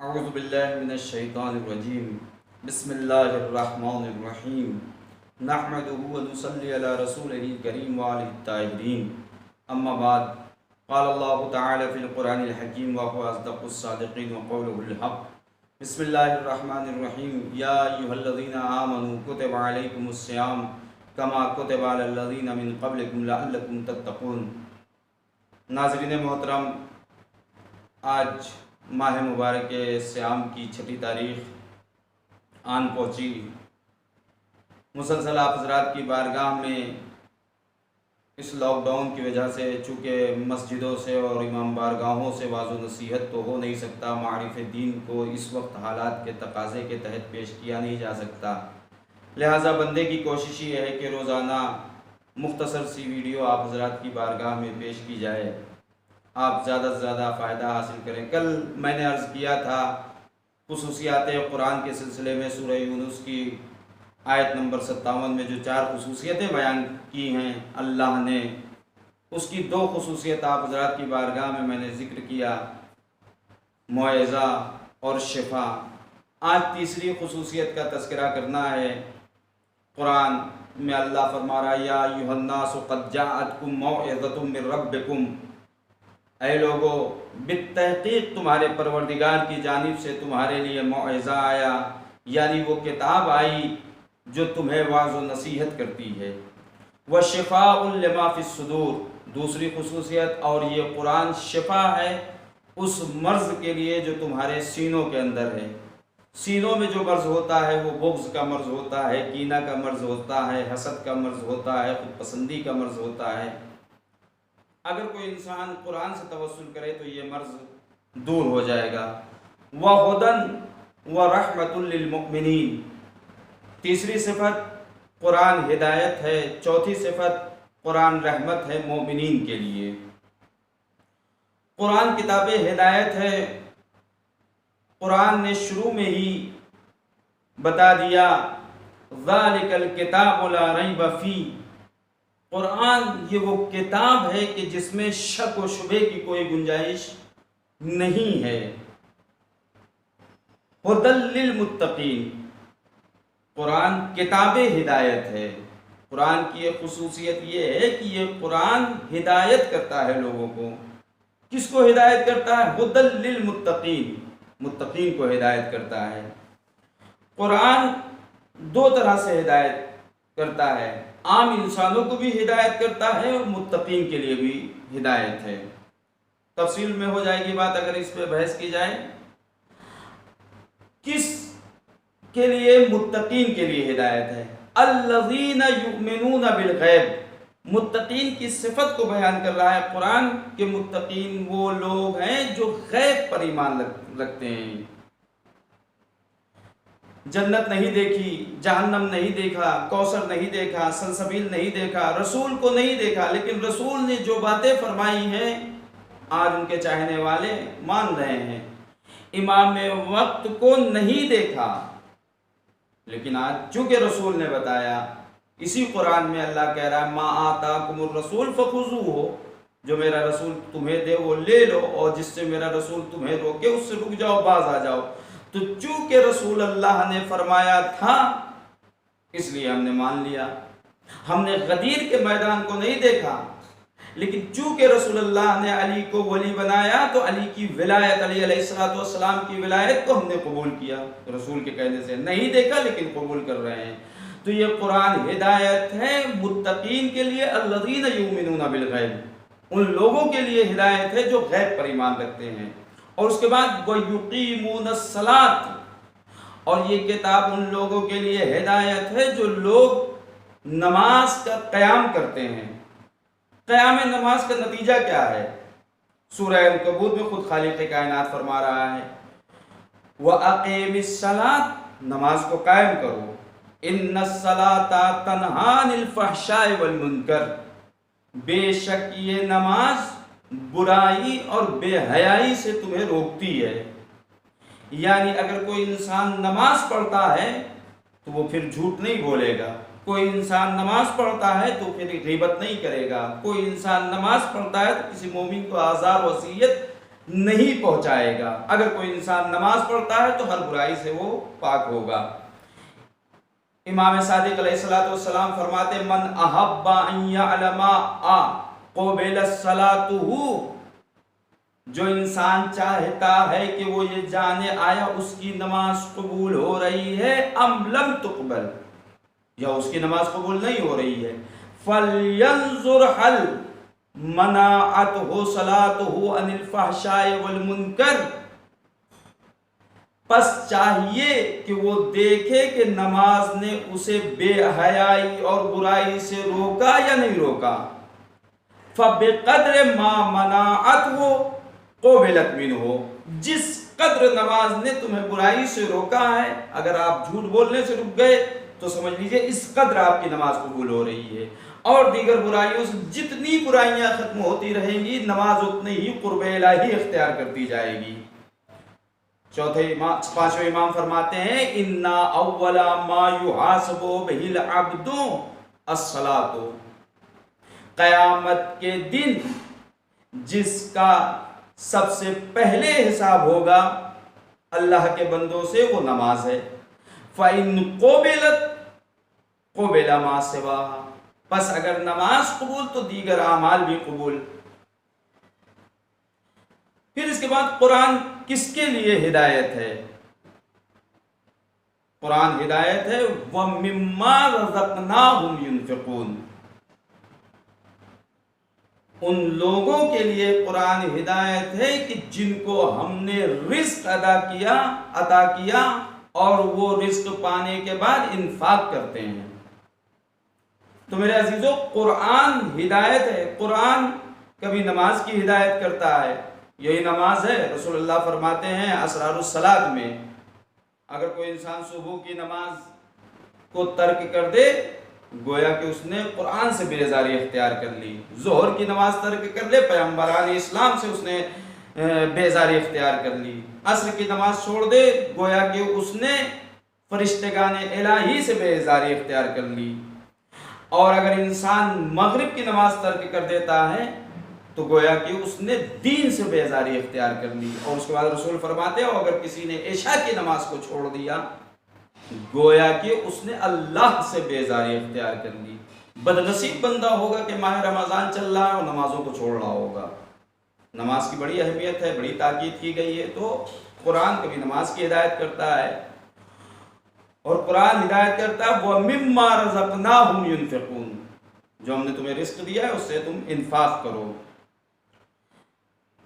اعوذ باللہ من الشیطان الرجیم بسم اللہ الرحمن الرحیم نحمدہ و نصلی علی رسولہ الکریم وآلہ الطاہرین اما بعد قال اللہ تعالی فی القرآن الحکیم وهو اصدق الصادقین وقولہ الحق بسم اللہ الرحمن الرحیم یا ایھا الذین آمنوا کتب علیکم الصیام کما کتب علی الذین من قبلکم لعلکم تتقون۔ ناظرین محترم، آج ماہ مبارک صیام کی 6 تاریخ آن پہنچی۔ مسلسل آپ حضرات کی بارگاہ میں اس لاک ڈاؤن کی وجہ سے چونکہ مسجدوں سے اور امام بارگاہوں سے واعظ و نصیحت تو ہو نہیں سکتا، معارف دین کو اس وقت حالات کے تقاضے کے تحت پیش کیا نہیں جا سکتا، لہٰذا بندے کی کوشش یہ ہے کہ روزانہ مختصر سی ویڈیو آپ حضرات کی بارگاہ میں پیش کی جائے، آپ زیادہ سے زیادہ فائدہ حاصل کریں۔ کل میں نے عرض کیا تھا خصوصیات قرآن کے سلسلے میں سورہ یونس کی آیت نمبر 57 میں جو 4 خصوصیتیں بیان کی ہیں اللہ نے، اس کی 2 خصوصیت آپ حضرات کی بارگاہ میں نے ذکر کیا، موعظہ اور شفا۔ آج تیسری خصوصیت کا تذکرہ کرنا ہے۔ قرآن میں اللہ فرما رہا ہے یا ایھا الناس قد جاءتکم موعظۃ من ربکم، اے لوگو بالتحقیق تمہارے پروردگار کی جانب سے تمہارے لیے موعظہ آیا، یعنی وہ کتاب آئی جو تمہیں واعظ و نصیحت کرتی ہے۔ وَشِفَاءٌ لِمَا فِي الصُّدُورِ، دوسری خصوصیت، اور یہ قرآن شفا ہے اس مرض کے لیے جو تمہارے سینوں کے اندر ہے۔ سینوں میں جو مرض ہوتا ہے وہ بغض کا مرض ہوتا ہے، کینہ کا مرض ہوتا ہے، حسد کا مرض ہوتا ہے، خود پسندی کا مرض ہوتا ہے۔ اگر کوئی انسان قرآن سے توسل کرے تو یہ مرض دور ہو جائے گا۔ وَهُدًى وَرَحْمَةٌ لِّلْمُؤْمِنِينَ، تیسری صفت قرآن ہدایت ہے، چوتھی صفت قرآن رحمت ہے مومنین کے لیے۔ قرآن کتاب ہدایت ہے۔ قرآن نے شروع میں ہی بتا دیا ذَلِكَ الْكِتَابُ لَا رَيْبَ فِيهِ، قرآن یہ وہ کتاب ہے کہ جس میں شک و شبہ کی کوئی گنجائش نہیں ہے۔ ھدی للمتقین، قرآن کتاب ہدایت ہے۔ قرآن کی ایک خصوصیت یہ ہے کہ یہ قرآن ہدایت کرتا ہے لوگوں کو۔ کس کو ہدایت کرتا ہے؟ ھدی للمتقین، متقین کو ہدایت کرتا ہے۔ قرآن 2 طرح سے ہدایت کرتا ہے، عام انسانوں کو بھی ہدایت کرتا ہے اور متقین کے لیے بھی ہدایت ہے۔ تفصیل میں ہو جائے گی بات اگر اس پہ بحث کی جائے۔ کس کے لیے؟ متقین کے لیے ہدایت ہے۔ الذین یؤمنون بالغیب، متقین کی صفت کو بیان کر رہا ہے قرآن کہ متقین وہ لوگ ہیں جو غیب پر ایمان رکھتے ہیں۔ جنت نہیں دیکھی، جہنم نہیں دیکھا، کوثر نہیں دیکھا، سلسبیل نہیں دیکھا، رسول کو نہیں دیکھا، لیکن رسول نے جو باتیں فرمائی ہیں آج ان کے چاہنے والے مان رہے ہیں۔ امام وقت کو نہیں دیکھا، لیکن آج چونکہ رسول نے بتایا، اسی قرآن میں اللہ کہہ رہا ہے ما آتاکم الرسول فخذوہ، جو میرا رسول تمہیں دے وہ لے لو، اور جس سے میرا رسول تمہیں روکے اس سے رک جاؤ، باز آ جاؤ۔ تو چونکہ رسول اللہ نے فرمایا تھا اس لیے ہم نے مان لیا۔ ہم نے غدیر کے میدان کو نہیں دیکھا، لیکن چونکہ رسول اللہ نے علی کو ولی بنایا تو علی کی ولایت، علی علیہ السلام کی ولایت کو ہم نے قبول کیا رسول کے کہنے سے۔ نہیں دیکھا لیکن قبول کر رہے ہیں۔ تو یہ قرآن ہدایت ہے متقین کے لیے، الذین یؤمنون بالغیب، ان لوگوں کے لیے ہدایت ہے جو غیب پر ایمان رکھتے ہیں۔ اور اس کے بعد وَيُقِيمُونَ الصَّلَاةَ، اور یہ کتاب ان لوگوں کے لیے ہدایت ہے جو لوگ نماز کا قیام کرتے ہیں۔ قیام نماز کا نتیجہ کیا ہے؟ سورہ عنکبوت میں خود خالق کائنات فرما رہا ہے وَأَقِيمِ الصَّلَاةَ، نماز کو قائم کرو، إِنَّ الصَّلَاةَ تَنْهَىٰ عَنِ الْفَحْشَاءِ وَالْمُنکَرِ، بے شک یہ نماز برائی اور بے حیائی سے تمہیں روکتی ہے۔ یعنی اگر کوئی انسان نماز پڑھتا ہے تو وہ پھر جھوٹ نہیں بولے گا، کوئی انسان نماز پڑھتا ہے تو پھر غیبت نہیں کرے گا، کوئی انسان نماز پڑھتا ہے تو کسی مومن کو آزار و اذیت نہیں پہنچائے گا۔ اگر کوئی انسان نماز پڑھتا ہے تو ہر برائی سے وہ پاک ہوگا۔ امام صادق علیہ الصلوۃ والسلام فرماتے من احب ان یعلم قبل صلاتہ، جو انسان چاہتا ہے کہ وہ یہ جانے آیا اس کی نماز قبول ہو رہی ہے ام لم تقبل، یا اس کی نماز قبول نہیں ہو رہی ہے، فَلْيَنْظُرْ حَلْ مَنَعَتْهُ صَلَاتُهُ عَنِ الْفَحْشَاءِ وَالْمُنْكَرِ، پس چاہیے کہ وہ دیکھے کہ نماز نے اسے بے حیائی اور برائی سے روکا یا نہیں روکا۔ فَبِقَدْرِ مَا مَنَعَتْهُ قُبِلَتْ مِنْهُ، جس قدر نماز نے تمہیں برائی سے روکا ہے، اگر آپ جھوٹ بولنے سے رک گئے تو سمجھ لیجئے اس قدر آپ کی نماز قبول ہو رہی ہے، اور دیگر برائیوں سے جتنی برائیاں ختم ہوتی رہیں گی نماز اتنی ہی قرب الہی اختیار کرتی جائے گی۔ پانچویں امام فرماتے ہیں اِنَّا أَوَّلَ مَا يُحَاسَبُ بِهِ الْعَبْدُ الصَّلَاةُ، قیامت کے دن جس کا سب سے پہلے حساب ہوگا اللہ کے بندوں سے وہ نماز ہے۔ فَإِن قُبِلَتْ قُبِلَ مَا سِوَاهَا، پس اگر نماز قبول تو دیگر اعمال بھی قبول۔ پھر اس کے بعد قرآن کس کے لیے ہدایت ہے؟ قرآن ہدایت ہے وَمِمَّا رَزَقْنَاهُمْ يُنْفِقُونَ، ان لوگوں کے لیے قرآن ہدایت ہے کہ جن کو ہم نے رزق عطا کیا اور وہ رزق پانے کے بعد انفاق کرتے ہیں۔ تو میرے عزیزو قرآن ہدایت ہے۔ قرآن کبھی نماز کی ہدایت کرتا ہے، یہی نماز ہے۔ رسول اللہ فرماتے ہیں اسرار الصلاۃ میں اگر کوئی انسان صبح کی نماز کو ترک کر دے گویا کہ اس نے قرآن سے بیزاری اختیار کر لی، ظہر کی نماز ترک کر لے پیغمبران اسلام سے اس نے بیزاری اختیار کر لی، عصر کی نماز چھوڑ دے گویا کہ اس نے فرشتگان الہی سے بیزاری اختیار کر لی، اور اگر انسان مغرب کی نماز ترک کر دیتا ہے تو گویا کہ اس نے دین سے بیزاری اختیار کر لی۔ اور اس کے بعد رسول فرماتے ہیں اگر کسی نے عشاء کی نماز کو چھوڑ دیا گویا کہ اس نے اللہ سے بیزاری اختیار کر لی۔ بدنصیب بندہ ہوگا کہ ماہ رمضان چل رہا ہے اور نمازوں کو چھوڑ رہا ہوگا۔ نماز کی بڑی اہمیت ہے، بڑی تاکید کی گئی ہے، تو قرآن کبھی نماز کی ہدایت کرتا ہے، اور قرآن ہدایت کرتا ہے وَمِمَّا رَزَقْنَاهُمْ يُنْفِقُونَ، جو ہم نے تمہیں رزق دیا ہے اس سے تم انفاق کرو۔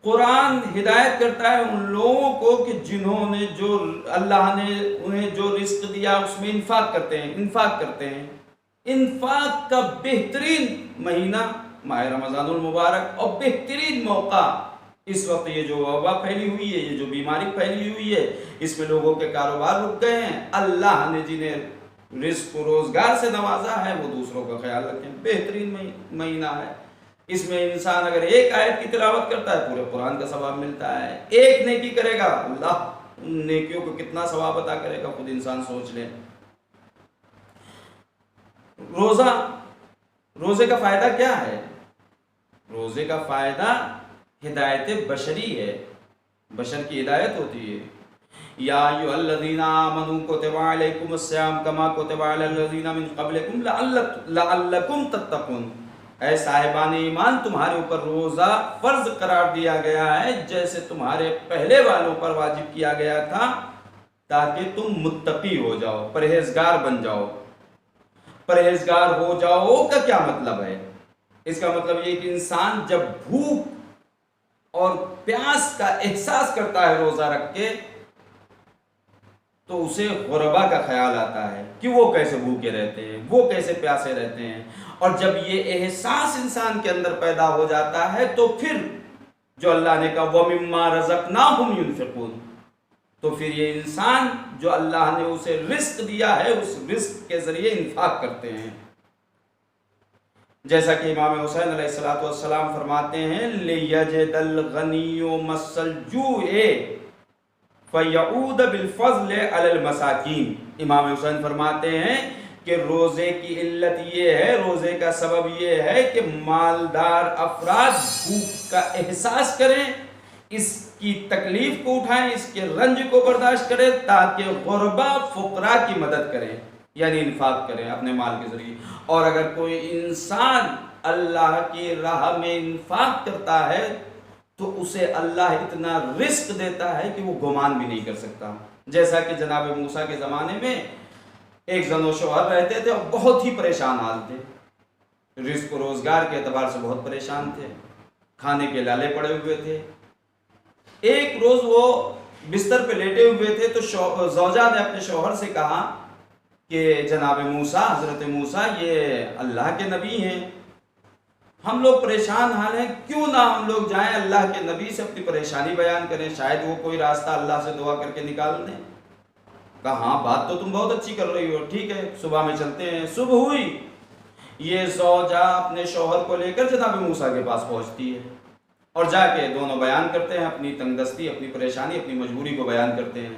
قرآن ہدایت کرتا ہے ان لوگوں کو کہ جنہوں نے جو اللہ نے انہیں جو رزق دیا اس میں انفاق کرتے ہیں۔ انفاق کا بہترین مہینہ ماہ رمضان المبارک، اور بہترین موقع اس وقت یہ جو وبا پھیلی ہوئی ہے، یہ جو بیماری پھیلی ہوئی ہے، اس میں لوگوں کے کاروبار رک گئے ہیں۔ اللہ نے جنہیں رزق و روزگار سے نوازا ہے وہ دوسروں کا خیال رکھیں، بہترین مہینہ ہے۔ اس میں انسان اگر ایک آیت کی تلاوت کرتا ہے پورے قرآن کا ثواب ملتا ہے، ایک نیکی کرے گا اللہ ان نیکیوں کو کتنا ثواب عطا کرے گا خود انسان سوچ لے۔ روزے کا فائدہ کیا ہے؟ روزے کا فائدہ ہدایت بشری ہے، بشر کی ہدایت ہوتی ہے۔ یا ایھا الذین آمنوا کتب علیکم الصیام کما کتب علی الذین من قبلکم لعلکم تتقون، اے صاحبان ایمان تمہارے اوپر روزہ فرض قرار دیا گیا ہے جیسے تمہارے پہلے والوں پر واجب کیا گیا تھا تاکہ تم متقی ہو جاؤ، پرہیزگار بن جاؤ۔ پرہیزگار ہو جاؤ کا کیا مطلب ہے؟ اس کا مطلب یہ کہ انسان جب بھوک اور پیاس کا احساس کرتا ہے روزہ رکھ کے تو اسے غربا کا خیال آتا ہے کہ وہ کیسے بھوکے رہتے ہیں، وہ کیسے پیاسے رہتے ہیں، اور جب یہ احساس انسان کے اندر پیدا ہو جاتا ہے تو پھر جو اللہ نے کہا وَمِمَّا رَزَقْنَاهُمْ يُنْفِقُونَ، تو پھر یہ انسان جو اللہ نے اسے رزق دیا ہے اس رزق کے ذریعے انفاق کرتے ہیں۔ جیسا کہ امام حسین علیہ السلام فرماتے ہیں لِيَجِدَ الْغَنِيُّ مَسَّ الْجُوعِ فَيَعُودَ بِالْفَضْلِ عَلَى الْمَسَاكِينِ۔ امام حسین فرماتے ہیں کہ روزے کی علت یہ ہے، روزے کا سبب یہ ہے کہ مالدار افراد بھوک کا احساس کریں، اس کی تکلیف کو اٹھائیں، اس کے رنج کو برداشت کریں، تاکہ غربا فقراء کی مدد کریں، یعنی انفاق کریں اپنے مال کے ذریعے۔ اور اگر کوئی انسان اللہ کی راہ میں انفاق کرتا ہے تو اسے اللہ اتنا رزق دیتا ہے کہ وہ گمان بھی نہیں کر سکتا۔ جیسا کہ جناب موسیٰ کے زمانے میں ایک زن و شوہر رہتے تھے اور بہت ہی پریشان حال تھے، رزق و روزگار کے اعتبار سے بہت پریشان تھے، کھانے کے لالے پڑے ہوئے تھے۔ ایک روز وہ بستر پہ لیٹے ہوئے تھے تو زوجہ نے اپنے شوہر سے کہا کہ جناب موسیٰ، حضرت موسیٰ یہ اللہ کے نبی ہیں، ہم لوگ پریشان حال ہیں، کیوں نہ ہم لوگ جائیں اللہ کے نبی سے اپنی پریشانی بیان کریں، شاید وہ کوئی راستہ اللہ سے دعا کر کے نکال دیں۔ کہا ہاں بات تو تم بہت اچھی کر رہی ہو، ٹھیک ہے صبح میں چلتے ہیں۔ صبح ہوئی، یہ زوجہ اپنے شوہر کو لے کر جناب موسیٰ کے پاس پہنچتی ہے اور جا کے دونوں بیان کرتے ہیں اپنی تنگ دستی، اپنی پریشانی، اپنی مجبوری کو بیان کرتے ہیں۔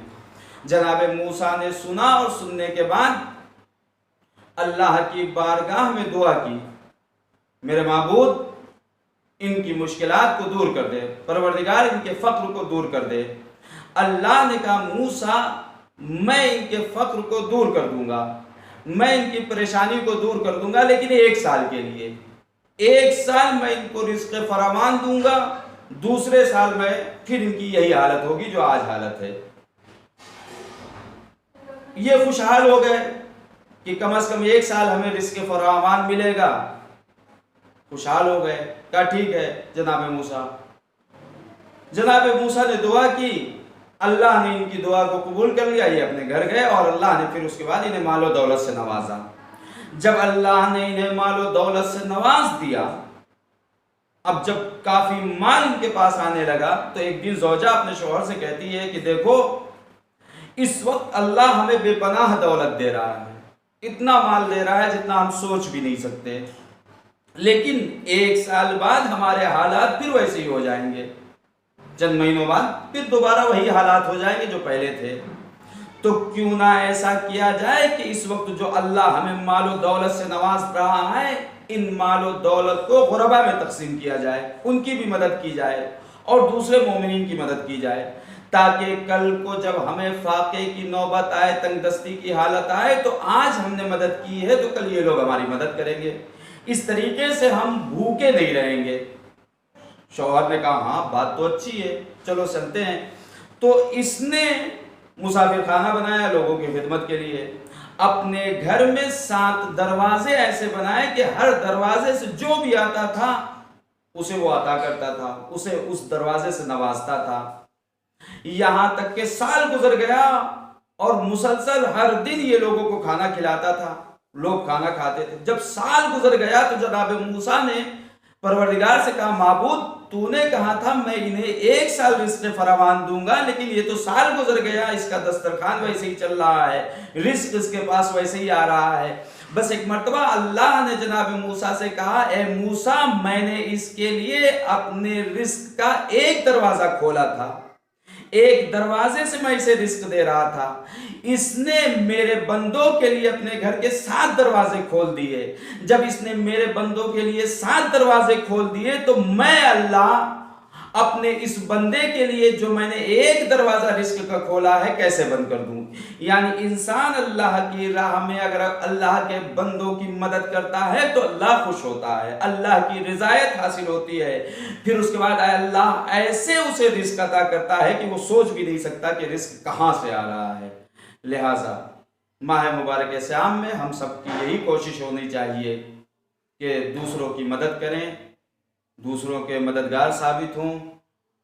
جناب موسیٰ نے سنا اور سننے کے بعد اللہ کی بارگاہ میں دعا کی، میرے معبود ان کی مشکلات کو دور کر دے، پروردگار ان کے فقر کو دور کر دے۔ اللہ نے کہا موسیٰ میں ان کے فقر کو دور کر دوں گا، میں ان کی پریشانی کو دور کر دوں گا، لیکن 1 سال کے لیے، 1 سال میں ان کو رزق فراوان دوں گا، دوسرے سال میں پھر ان کی یہی حالت ہوگی جو آج حالت ہے۔ یہ خوشحال ہو گئے کہ کم از کم 1 سال ہمیں رزق فراوان ملے گا، خوشحال ہو گئے۔ کہا ٹھیک ہے جناب موسیٰ۔ جناب موسیٰ نے دعا کی، اللہ نے ان کی دعا کو قبول کر لیا، یہ اپنے گھر گئے اور اللہ نے پھر اس کے بعد انہیں مال و دولت سے نوازا۔ جب اللہ نے انہیں مال و دولت سے نواز دیا، اب جب کافی مال ان کے پاس آنے لگا تو ایک دن زوجہ اپنے شوہر سے کہتی ہے کہ دیکھو اس وقت اللہ ہمیں بے پناہ دولت دے رہا ہے، اتنا مال دے رہا ہے جتنا ہم سوچ بھی نہیں سکتے، لیکن 1 سال بعد ہمارے حالات پھر ویسے ہی ہو جائیں گے، چند مہینوں بعد پھر دوبارہ وہی حالات ہو جائیں گے جو پہلے تھے، تو کیوں نہ ایسا کیا جائے کہ اس وقت جو اللہ ہمیں مال و دولت سے نواز رہا ہے، ان مال و دولت کو غربا میں تقسیم کیا جائے، ان کی بھی مدد کی جائے اور دوسرے مومنین کی مدد کی جائے، تاکہ کل کو جب ہمیں فاقے کی نوبت آئے، تنگ دستی کی حالت آئے، تو آج ہم نے مدد کی ہے تو کل یہ لوگ ہماری مدد کریں گے، اس طریقے سے ہم بھوکے نہیں رہیں گے۔ شوہر نے کہا ہاں بات تو اچھی ہے، چلو چلتے ہیں۔ تو اس نے مسافر خانہ بنایا لوگوں کی خدمت کے لیے، اپنے گھر میں 7 دروازے ایسے بنائے کہ ہر دروازے سے جو بھی آتا تھا اسے وہ عطا کرتا تھا، اسے اس دروازے سے نوازتا تھا، یہاں تک کہ سال گزر گیا اور مسلسل ہر دن یہ لوگوں کو کھانا کھلاتا تھا، لوگ کھانا کھاتے تھے۔ جب سال گزر گیا تو جناب موسیٰ نے پروردگار سے کہا معبود تو نے کہا تھا میں انہیں 1 سال رزق فراوان دوں گا، لیکن یہ تو سال گزر گیا، اس کا دسترخوان ویسے ہی چل رہا ہے، رزق اس کے پاس ویسے ہی آ رہا ہے۔ بس ایک مرتبہ اللہ نے جناب موسیٰ سے کہا اے موسیٰ میں نے اس کے لیے اپنے رزق کا 1 دروازہ کھولا تھا، 1 دروازے سے میں اسے رزق دے رہا تھا، اس نے میرے بندوں کے لیے اپنے گھر کے 7 دروازے کھول دیے۔ جب اس نے میرے بندوں کے لیے 7 دروازے کھول دیے تو میں اللہ اپنے اس بندے کے لیے جو میں نے 1 دروازہ رزق کا کھولا ہے کیسے بند کر دوں؟ یعنی انسان اللہ کی راہ میں اگر اللہ کے بندوں کی مدد کرتا ہے تو اللہ خوش ہوتا ہے، اللہ کی رضایت حاصل ہوتی ہے، پھر اس کے بعد اللہ ایسے اسے رزق عطا کرتا ہے کہ وہ سوچ بھی نہیں سکتا کہ رزق کہاں سے آ رہا ہے۔ لہٰذا ماہ مبارک صیام میں ہم سب کی یہی کوشش ہونی چاہیے کہ دوسروں کی مدد کریں، دوسروں کے مددگار ثابت ہوں۔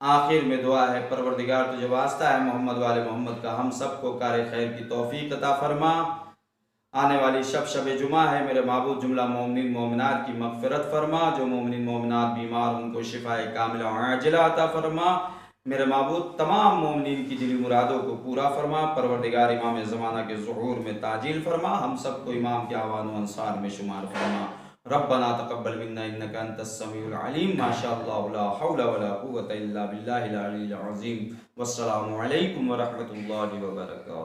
آخر میں دعا ہے پروردگار تجھے واسطہ ہے محمد والے محمد کا، ہم سب کو کار خیر کی توفیق عطا فرما۔ آنے والی شب جمعہ ہے، میرے معبود جملہ مومنین مومنات کی مغفرت فرما، جو مومنین مومنات بیمار ان کو شفائے کاملہ عاجلہ عطا فرما۔ میرے معبود تمام مومنین کی دلی مرادوں کو پورا فرما، پروردگار امام زمانہ کے ظہور میں تعجیل فرما، ہم سب کو امام کے اعوان و انصار میں شمار فرما۔ ربنا تقبل منا انك انت السميع العليم، ما شاء الله لا حول ولا قوة الا بالله العلي العظيم، والسلام عليكم ورحمة الله وبركاته۔